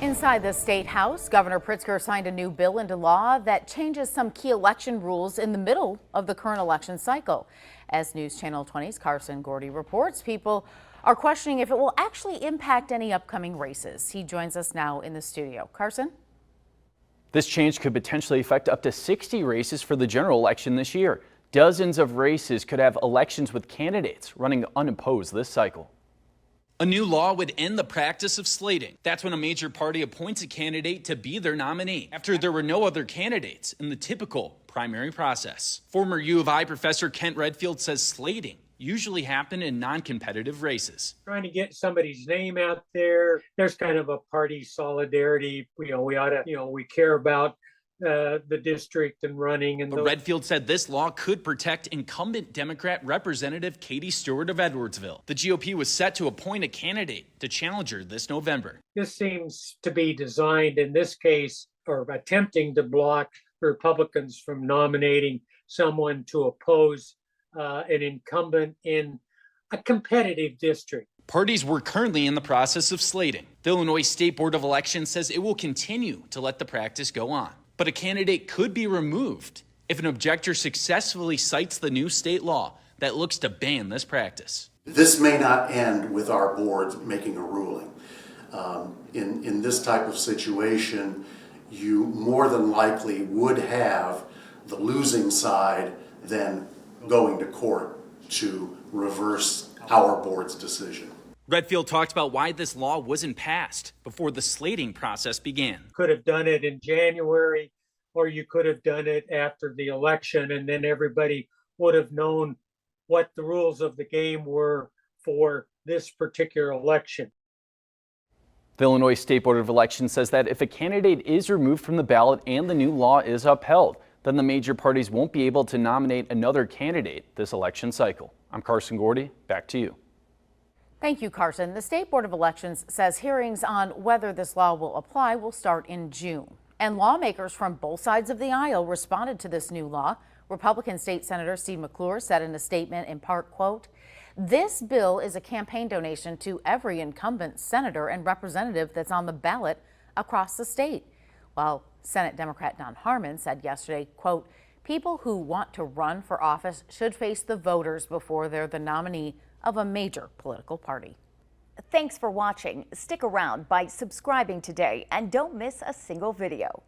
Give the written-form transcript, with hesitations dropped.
Inside the State House, Governor Pritzker signed a new bill into law that changes some key election rules in the middle of the current election cycle. As News Channel 20's Carson Gordy reports, people are questioning if it will actually impact any upcoming races. He joins us now in the studio. Carson? This change could potentially affect up to 60 races for the general election this year. Dozens of races could have elections with candidates running unopposed this cycle. A new law would end the practice of slating. That's when a major party appoints a candidate to be their nominee, after there were no other candidates in the typical primary process. Former U of I professor Kent Redfield says slating usually happened in non-competitive races. Trying to get somebody's name out there. There's kind of a party solidarity. We ought to, we care about the district and running. And but Redfield said this law could protect incumbent Democrat Representative Katie Stewart of Edwardsville. The GOP was set to appoint a candidate to challenge her this November. This seems to be designed in this case, or attempting to block Republicans from nominating someone to oppose an incumbent in a competitive district. Parties were currently in the process of slating. The Illinois State Board of Elections says it will continue to let the practice go on. But a candidate could be removed if an objector successfully cites the new state law that looks to ban this practice. This may not end with our boards making a ruling. In this type of situation, you more than likely would have the losing side then going to court to reverse our board's decision. Redfield talked about why this law wasn't passed before the slating process began. Could have done it in January, or you could have done it after the election, and then everybody would have known what the rules of the game were for this particular election. The Illinois State Board of Elections says that if a candidate is removed from the ballot and the new law is upheld, then the major parties won't be able to nominate another candidate this election cycle. I'm Carson Gordy. Back to you. Thank you, Carson. The State Board of Elections says hearings on whether this law will apply will start in June. And lawmakers from both sides of the aisle responded to this new law. Republican State Senator Steve McClure said in a statement in part, quote, "This bill is a campaign donation to every incumbent senator and representative that's on the ballot across the state." While Senate Democrat Don Harmon said yesterday, quote, "People who want to run for office should face the voters before they're the nominee of a major political party." Thanks for watching. Stick around by subscribing today and don't miss a single video.